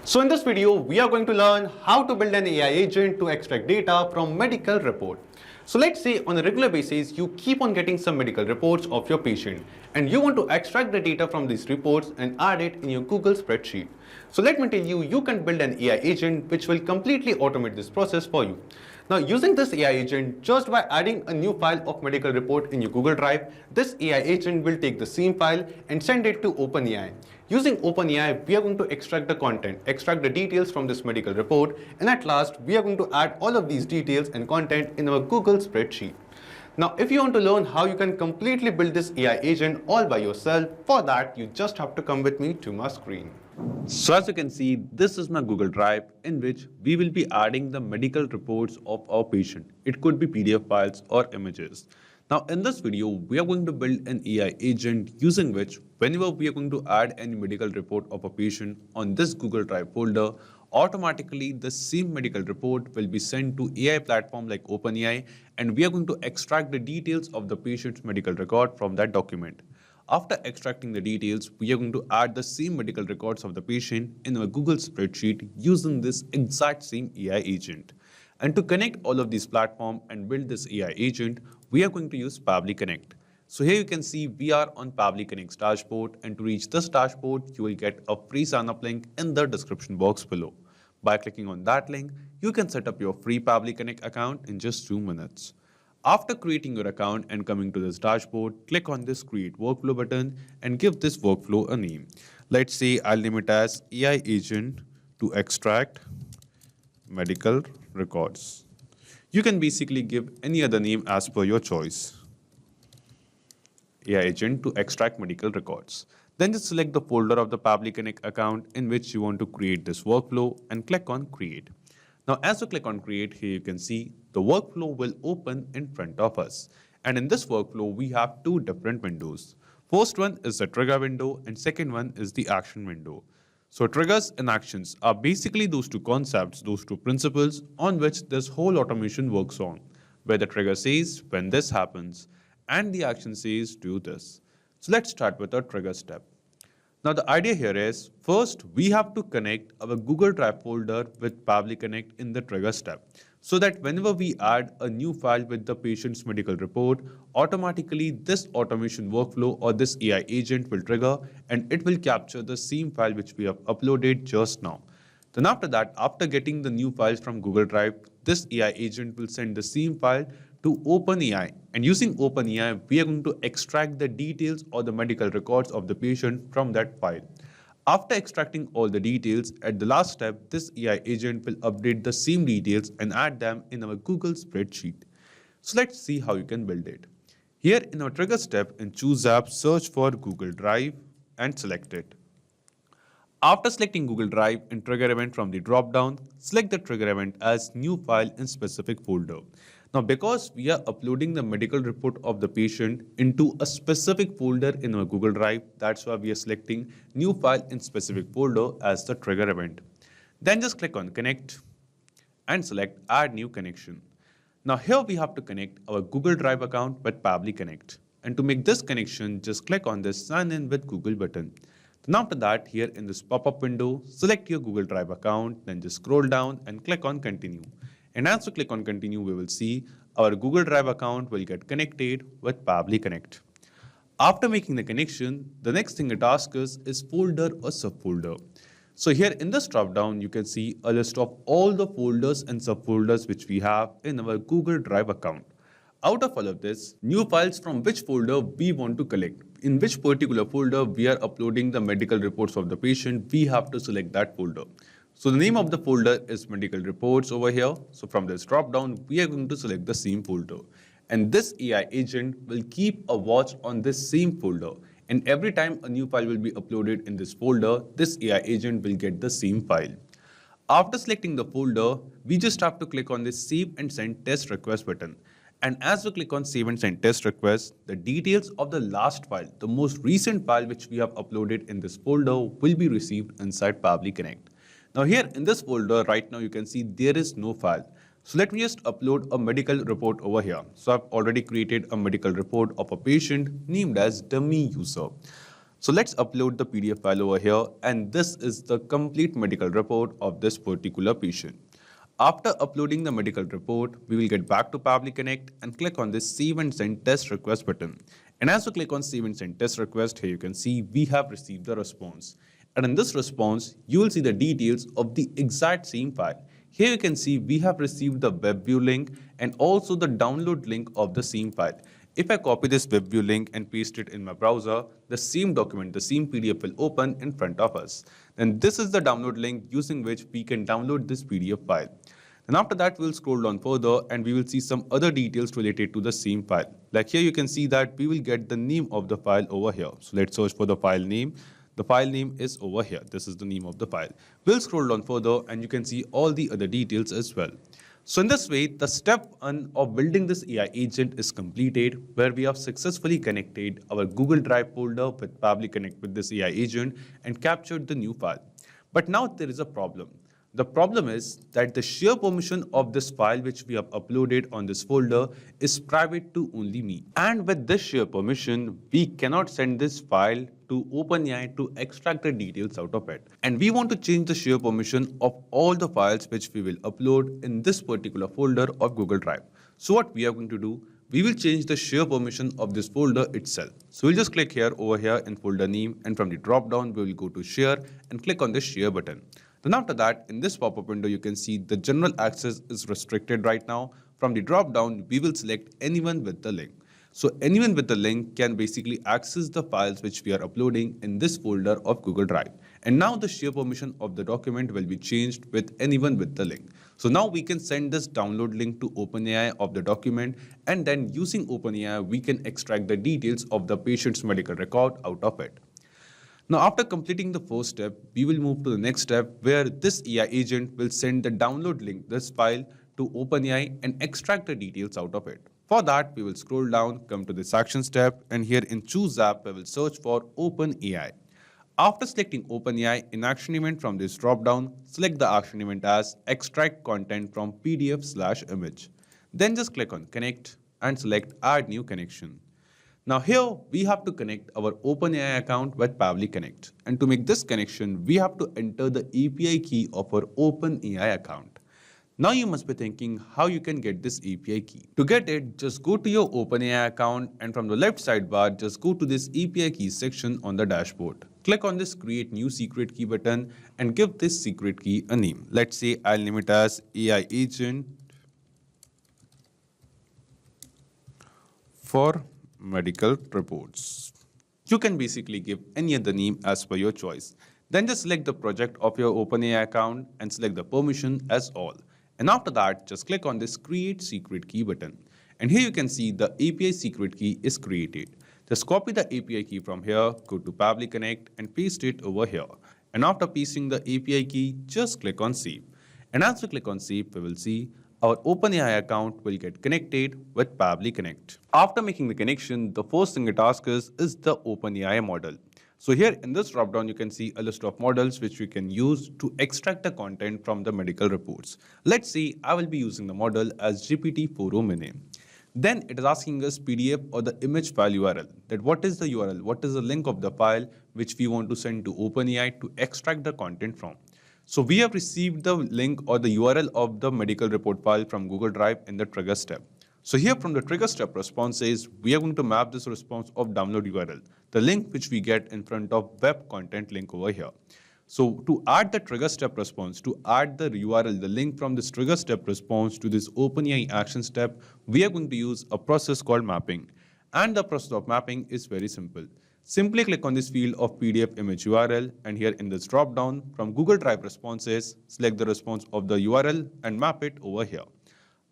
So in this video, we are going to learn how to build an AI agent to extract data from medical report. So let's say on a regular basis, you keep on getting some medical reports of your patient and you want to extract the data from these reports and add it in your Google spreadsheet. So let me tell you, you can build an AI agent which will completely automate this process for you. Now using this AI agent, just by adding a new file of medical report in your Google Drive, this AI agent will take the same file and send it to OpenAI. Using OpenAI, we are going to extract the content, extract the details from this medical report, and at last, we are going to add all of these details and content in our Google spreadsheet. Now, if you want to learn how you can completely build this AI agent all by yourself, for that, you just have to come with me to my screen. So as you can see, this is my Google Drive in which we will be adding the medical reports of our patient. It could be PDF files or images. Now in this video, we are going to build an AI agent using which whenever we are going to add any medical report of a patient on this Google Drive folder, automatically the same medical report will be sent to AI platform like OpenAI, and we are going to extract the details of the patient's medical record from that document. After extracting the details, we are going to add the same medical records of the patient in our Google spreadsheet using this exact same AI agent. And to connect all of these platforms and build this AI agent, we are going to use Pabbly Connect. So here you can see we are on Pabbly Connect's dashboard, and to reach this dashboard, you will get a free sign-up link in the description box below. By clicking on that link, you can set up your free Pabbly Connect account in just 2 minutes. After creating your account and coming to this dashboard, click on this Create Workflow button and give this workflow a name. Let's say I'll name it as AI Agent to Extract Medical Records. You can basically give any other name as per your choice. AI Agent to Extract Medical Records. Then just select the folder of the Pabbly Connect account in which you want to create this workflow and click on Create. Now, as you click on Create, here you can see the workflow will open in front of us. And in this workflow, we have 2 different windows. First one is the trigger window and second one is the action window. So triggers and actions are basically those 2 concepts, those 2 principles on which this whole automation works on, where the trigger says when this happens and the action says do this. So let's start with our trigger step. Now the idea here is, first we have to connect our Google Drive folder with Pabbly Connect in the trigger step, so that whenever we add a new file with the patient's medical report, automatically this automation workflow or this AI agent will trigger and it will capture the same file which we have uploaded just now. Then after that, after getting the new files from Google Drive, this AI agent will send the same file to OpenAI, and using OpenAI, we are going to extract the details or the medical records of the patient from that file. After extracting all the details, at the last step, this AI agent will update the same details and add them in our Google spreadsheet. So let's see how you can build it. Here in our trigger step, in Choose App, search for Google Drive and select it. After selecting Google Drive and trigger event from the drop-down, select the trigger event as new file in specific folder. Now, because we are uploading the medical report of the patient into a specific folder in our Google Drive, that's why we are selecting new file in specific folder as the trigger event. Then just click on Connect and select Add New Connection. Now here we have to connect our Google Drive account with Pabbly Connect. And to make this connection, just click on this Sign In with Google button. Then after that, here in this pop-up window, select your Google Drive account, then just scroll down and click on Continue. And as we click on Continue, we will see our Google Drive account will get connected with Pabbly Connect. After making the connection, the next thing it asks us is folder or subfolder. So here in this drop-down, you can see a list of all the folders and subfolders which we have in our Google Drive account. Out of all of this, new files from which folder we want to collect. In which particular folder we are uploading the medical reports of the patient, we have to select that folder. So the name of the folder is Medical Reports over here. So from this drop down, we are going to select the same folder. And this AI agent will keep a watch on this same folder. And every time a new file will be uploaded in this folder, this AI agent will get the same file. After selecting the folder, we just have to click on this Save and Send Test Request button. And as we click on Save and Send Test Request, the details of the last file, the most recent file which we have uploaded in this folder will be received inside Pabbly Connect. Now here in this folder, right now you can see there is no file. So let me just upload a medical report over here. So I've already created a medical report of a patient named as dummy user. So let's upload the PDF file over here, and this is the complete medical report of this particular patient. After uploading the medical report, we will get back to Pabbly Connect and click on this Save and Send Test Request button. And as you click on Save and Send Test Request, here you can see we have received the response. And in this response, you will see the details of the exact same file. Here you can see we have received the web view link and also the download link of the same file. If I copy this web view link and paste it in my browser, the same document, the same PDF will open in front of us. Then this is the download link using which we can download this PDF file. Then after that, we'll scroll down further and we will see some other details related to the same file. Like here you can see that we will get the name of the file over here. So let's search for the file name. The file name is over here. This is the name of the file. We'll scroll down further and you can see all the other details as well. So in this way, the step 1 of building this AI agent is completed, where we have successfully connected our Google Drive folder with Pabbly Connect with this AI agent and captured the new file. But now there is a problem. The problem is that the share permission of this file which we have uploaded on this folder is private to only me. And with this share permission, we cannot send this file to OpenAI to extract the details out of it. And we want to change the share permission of all the files which we will upload in this particular folder of Google Drive. So what we are going to do, we will change the share permission of this folder itself. So we'll just click here over here in folder name, and from the drop down, we will go to share and click on the share button. Then after that, in this pop-up window, you can see the general access is restricted right now. From the drop down, we will select anyone with the link. So anyone with the link can basically access the files which we are uploading in this folder of Google Drive. And now the share permission of the document will be changed with anyone with the link. So now we can send this download link to OpenAI of the document, and then using OpenAI, we can extract the details of the patient's medical record out of it. Now, after completing the first step, we will move to the next step where this AI agent will send the download link, this file, to OpenAI and extract the details out of it. For that, we will scroll down, come to this action step, and here in Choose App, we will search for OpenAI. After selecting OpenAI, in action event from this drop-down, select the action event as Extract Content from PDF/image. Then just click on Connect and select Add New Connection. Now here, we have to connect our OpenAI account with Pabbly Connect. And to make this connection, we have to enter the API key of our OpenAI account. Now you must be thinking how you can get this API key. To get it, just go to your OpenAI account and from the left sidebar, just go to this API key section on the dashboard. Click on this Create New Secret Key button and give this secret key a name. Let's say I'll name it as AI Agent for medical reports. You can basically give any other name as per your choice. Then just select the project of your OpenAI account and select the permission as all. And after that, just click on this Create Secret Key button. And here you can see the API secret key is created. Just copy the API key from here, go to Pabbly Connect and paste it over here. And after pasting the API key, just click on Save. And as we click on Save, we will see our OpenAI account will get connected with Pabbly Connect. After making the connection, the first thing it asks us is the OpenAI model. So here in this dropdown, you can see a list of models which we can use to extract the content from the medical reports. Let's say I will be using the model as GPT-4o Mini. Then it is asking us PDF or the image file URL. That what is the URL? What is the link of the file which we want to send to OpenAI to extract the content from? So we have received the link or the URL of the medical report file from Google Drive in the trigger step. So here from the trigger step response says, we are going to map this response of download URL, the link which we get in front of web content link over here. So to add the trigger step response, to add the URL, the link from this trigger step response to this OpenAI action step, we are going to use a process called mapping. And the process of mapping is very simple. Simply click on this field of PDF image URL, and here in this drop down from Google Drive responses, select the response of the URL and map it over here.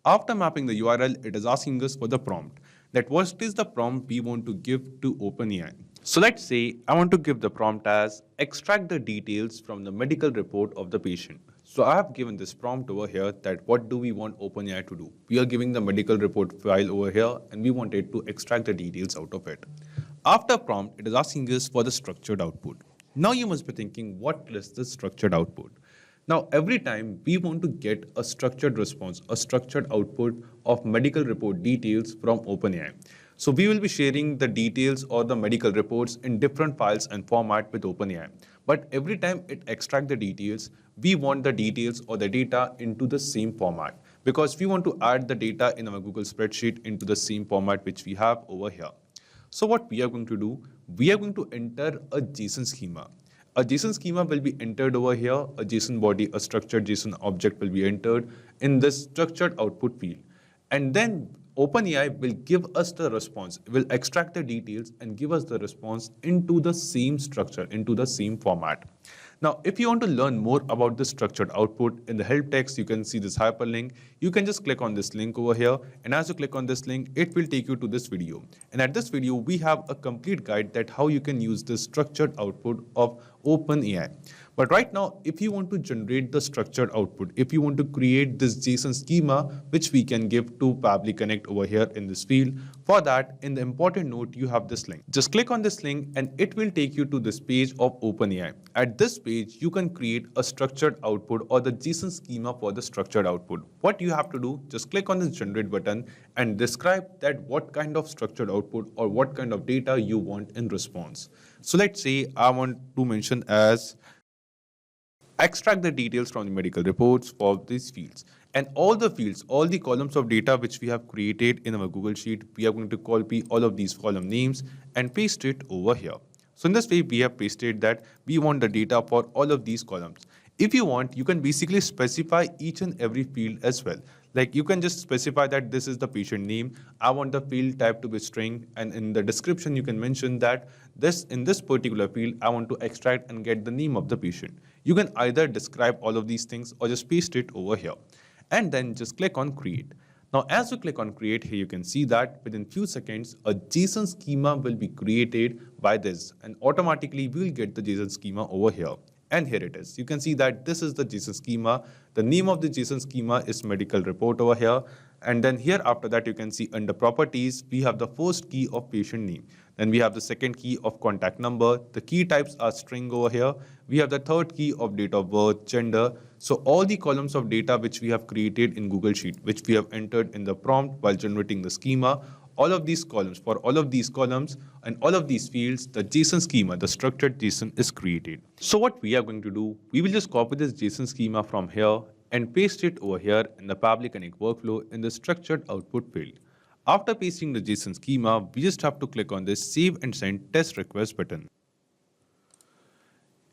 After mapping the URL, it is asking us for the prompt. That what is the prompt we want to give to OpenAI? So let's say I want to give the prompt as extract the details from the medical report of the patient. So I have given this prompt over here that what do we want OpenAI to do? We are giving the medical report file over here and we want it to extract the details out of it. After prompt, it is asking us for the structured output. Now you must be thinking, what is the structured output? Now every time we want to get a structured response, a structured output of medical report details from OpenAI. So we will be sharing the details or the medical reports in different files and format with OpenAI. But every time it extracts the details, we want the details or the data into the same format because we want to add the data in our Google spreadsheet into the same format which we have over here. So what we are going to do, we are going to enter a JSON schema. A JSON schema will be entered over here, a JSON body, a structured JSON object will be entered in this structured output field. And then OpenAI will give us the response, will extract the details and give us the response into the same structure, into the same format. Now, if you want to learn more about the structured output, in the help text, you can see this hyperlink. You can just click on this link over here. And as you click on this link, it will take you to this video. And at this video, we have a complete guide that how you can use this structured output of OpenAI. But right now, if you want to generate the structured output, if you want to create this JSON schema, which we can give to Pabbly Connect over here in this field, for that, in the important note, you have this link. Just click on this link and it will take you to this page of OpenAI. At this page, you can create a structured output or the JSON schema for the structured output. What you have to do, just click on this generate button and describe that what kind of structured output or what kind of data you want in response. So let's say I want to mention as extract the details from the medical reports for these fields. And all the fields, all the columns of data which we have created in our Google Sheet, we are going to copy all of these column names and paste it over here. So in this way, we have pasted that we want the data for all of these columns. If you want, you can basically specify each and every field as well. Like you can just specify that this is the patient name. I want the field type to be string. And in the description, you can mention that in this particular field, I want to extract and get the name of the patient. You can either describe all of these things or just paste it over here. And then just click on create. Now, as you click on create here, you can see that within few seconds, a JSON schema will be created by this and automatically we will get the JSON schema over here. And here it is. You can see that this is the JSON schema. The name of the JSON schema is medical report over here. And then here after that, you can see under properties, we have the first key of patient name. Then we have the second key of contact number. The key types are string over here. We have the third key of date of birth, gender. So all the columns of data which we have created in Google Sheet, which we have entered in the prompt while generating the schema, all of these columns, for all of these columns and all of these fields, the JSON schema, the structured JSON is created. So what we are going to do, we will just copy this JSON schema from here and paste it over here in the Pabbly Connect workflow in the structured output field. After pasting the JSON schema, we just have to click on this save and send test request button.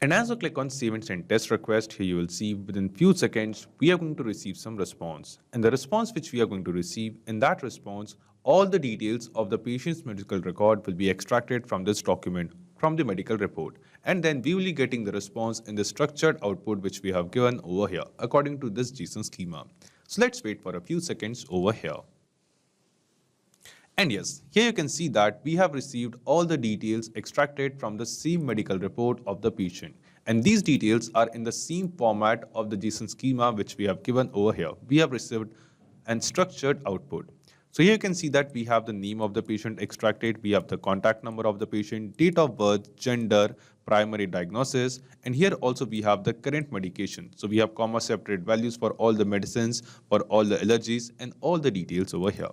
And as you click on save and send test request, here you will see within few seconds, we are going to receive some response. And the response which we are going to receive, in that response, all the details of the patient's medical record will be extracted from this document, from the medical report. And then we will be getting the response in the structured output which we have given over here, according to this JSON schema. So let's wait for a few seconds over here. And yes, here you can see that we have received all the details extracted from the same medical report of the patient. And these details are in the same format of the JSON schema which we have given over here. We have received an structured output. So here you can see that we have the name of the patient extracted, we have the contact number of the patient, date of birth, gender, primary diagnosis, and here also we have the current medication. So we have comma separate values for all the medicines, for all the allergies, and all the details over here.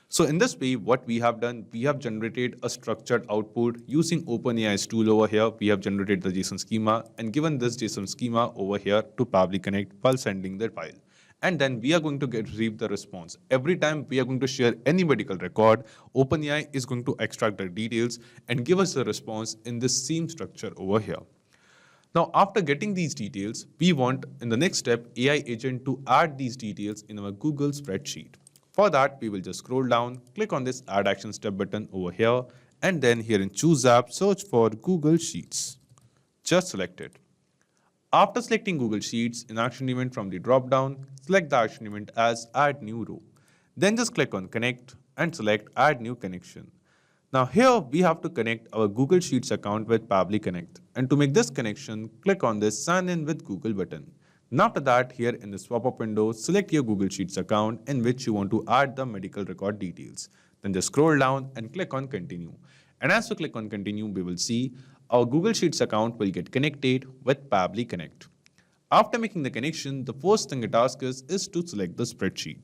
So in this way, what we have done, we have generated a structured output using OpenAI's tool over here. We have generated the JSON schema and given this JSON schema over here to Pabbly Connect while sending the file. And then we are going to receive the response. Every time we are going to share any medical record, OpenAI is going to extract the details and give us the response in this same structure over here. Now, after getting these details, we want in the next step, AI agent to add these details in our Google spreadsheet. For that, we will just scroll down, click on this Add Action Step button over here, and then here in Choose App, search for Google Sheets. Just select it. After selecting Google Sheets, in Action Event from the drop-down, select the action event as Add New Row. Then just click on Connect and select Add New Connection. Now here, we have to connect our Google Sheets account with Pabbly Connect. And to make this connection, click on this Sign In with Google button. And after that, here in the swap-up window, select your Google Sheets account in which you want to add the medical record details. Then just scroll down and click on Continue. And as you click on Continue, we will see our Google Sheets account will get connected with Pabbly Connect. After making the connection, the first thing it asks us is to select the spreadsheet.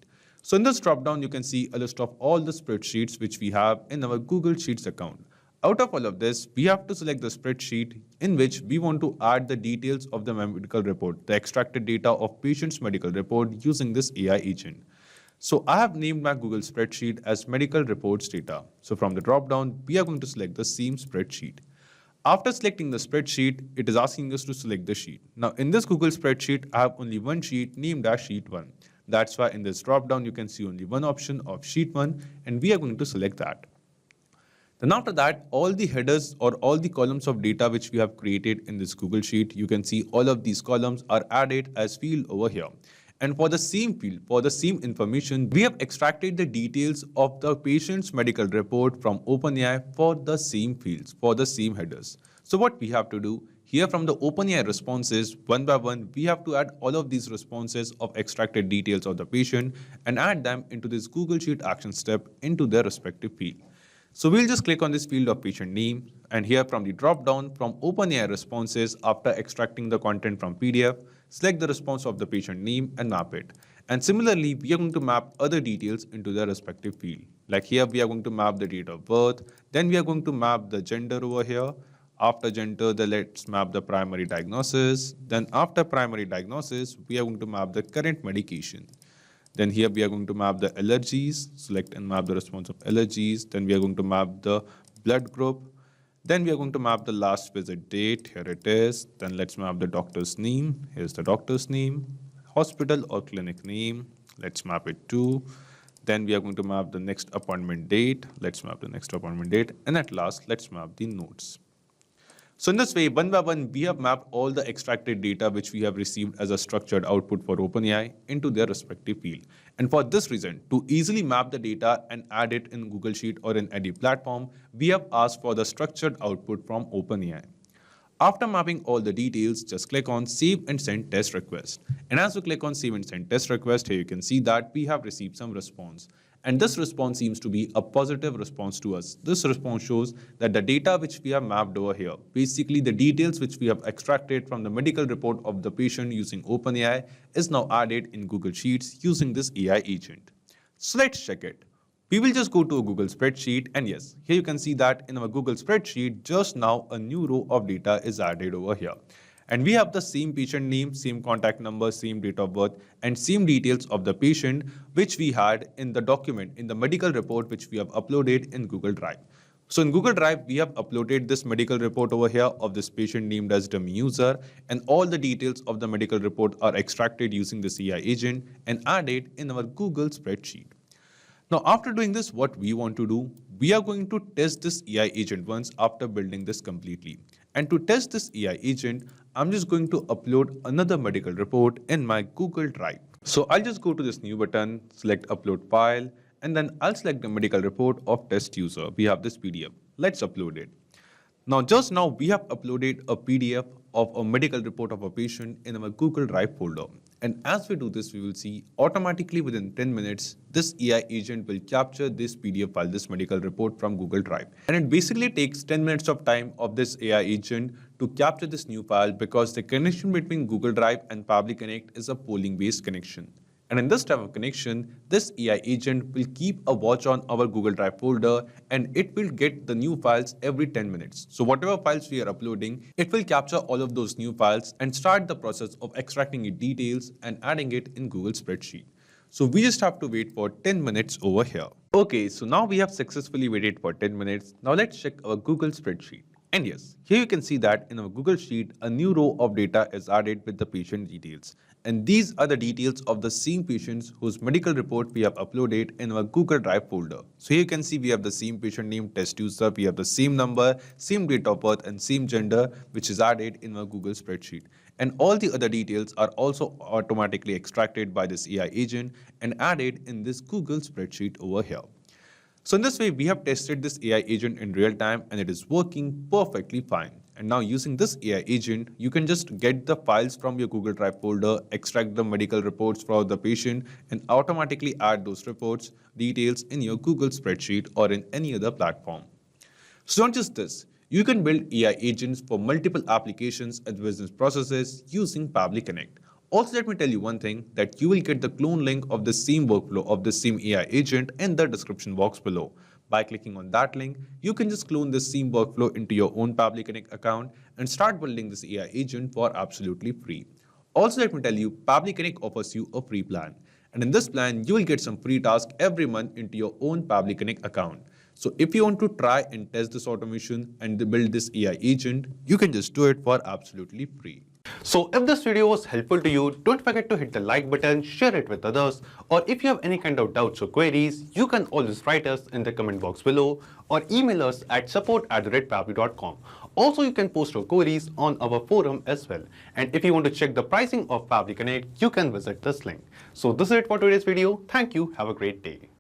So in this dropdown, you can see a list of all the spreadsheets which we have in our Google Sheets account. Out of all of this, we have to select the spreadsheet in which we want to add the details of the medical report, the extracted data of patient's medical report using this AI agent. So I have named my Google spreadsheet as medical reports data. So from the dropdown, we are going to select the same spreadsheet. After selecting the spreadsheet, it is asking us to select the sheet. Now in this Google spreadsheet, I have only one sheet named as sheet 1. That's why in this dropdown, you can see only one option of sheet 1 and we are going to select that. Then after that, all the headers or all the columns of data which we have created in this Google Sheet, you can see all of these columns are added as field over here. And for the same field, for the same information, we have extracted the details of the patient's medical report from OpenAI for the same fields, for the same headers. So what we have to do, here from the OpenAI responses, one by one, we have to add all of these responses of extracted details of the patient and add them into this Google Sheet action step into their respective field. So we'll just click on this field of patient name, and here from the drop down from OpenAI responses, after extracting the content from PDF, select the response of the patient name and map it. And similarly, we are going to map other details into their respective field. Like here, we are going to map the date of birth, then we are going to map the gender over here. After gender, let's map the primary diagnosis. Then after primary diagnosis, we are going to map the current medication. Then here we are going to map the allergies, select and map the response of allergies. Then we are going to map the blood group. Then we are going to map the last visit date. Here it is. Then let's map the doctor's name. Here's the doctor's name. Hospital or clinic name. Let's map it too. Then we are going to map the next appointment date. Let's map the next appointment date. And at last, let's map the notes. So in this way, one by one, we have mapped all the extracted data which we have received as a structured output for OpenAI into their respective field. And for this reason, to easily map the data and add it in Google Sheet or in any platform, we have asked for the structured output from OpenAI. After mapping all the details, just click on Save and Send Test Request. And as you click on Save and Send Test Request, here you can see that we have received some response. And this response seems to be a positive response to us. This response shows that the data which we have mapped over here, basically the details which we have extracted from the medical report of the patient using OpenAI, is now added in Google Sheets using this AI agent. So let's check it. We will just go to a Google spreadsheet, and yes, here you can see that in our Google spreadsheet, just now a new row of data is added over here. And we have the same patient name, same contact number, same date of birth, and same details of the patient which we had in the document, in the medical report which we have uploaded in Google Drive. So in Google Drive, we have uploaded this medical report over here of this patient named as dummy user, and all the details of the medical report are extracted using this AI agent and added in our Google spreadsheet. Now, after doing this, what we want to do, we are going to test this AI agent once after building this completely. And to test this AI agent, I'm just going to upload another medical report in my Google Drive. So I'll just go to this new button, select upload file, and then I'll select the medical report of test user. We have this PDF. Let's upload it. Now, just now we have uploaded a PDF of a medical report of a patient in our Google Drive folder. And as we do this, we will see automatically within 10 minutes, this AI agent will capture this PDF file, this medical report from Google Drive. And it basically takes 10 minutes of time of this AI agent to capture this new file because the connection between Google Drive and Pabbly Connect is a polling-based connection. And in this type of connection, this AI agent will keep a watch on our Google Drive folder and it will get the new files every 10 minutes. So whatever files we are uploading, it will capture all of those new files and start the process of extracting its details and adding it in Google spreadsheet. So we just have to wait for 10 minutes over here. Okay, so now we have successfully waited for 10 minutes. Now let's check our Google spreadsheet. And yes, here you can see that in our Google Sheet, a new row of data is added with the patient details. And these are the details of the same patients whose medical report we have uploaded in our Google Drive folder. So here you can see we have the same patient name, test user, we have the same number, same date of birth, and same gender, which is added in our Google spreadsheet. And all the other details are also automatically extracted by this AI agent and added in this Google spreadsheet over here. So in this way, we have tested this AI agent in real time and it is working perfectly fine. And now using this AI agent, you can just get the files from your Google Drive folder, extract the medical reports for the patient, and automatically add those reports, details in your Google spreadsheet or in any other platform. So not just this, you can build AI agents for multiple applications and business processes using Pabbly Connect. Also, let me tell you one thing, that you will get the clone link of the same workflow of the same AI agent in the description box below. By clicking on that link, you can just clone this same workflow into your own Pabbly Connect account and start building this AI agent for absolutely free. Also, let me tell you, Pabbly Connect offers you a free plan. And in this plan, you will get some free tasks every month into your own Pabbly Connect account. So if you want to try and test this automation and build this AI agent, you can just do it for absolutely free. So if this video was helpful to you, don't forget to hit the like button, share it with others, or if you have any kind of doubts or queries, you can always write us in the comment box below or email us at support@pabbly.com. Also, you can post your queries on our forum as well. And if you want to check the pricing of Pabbly Connect, you can visit this link. So this is it for today's video. Thank you. Have a great day.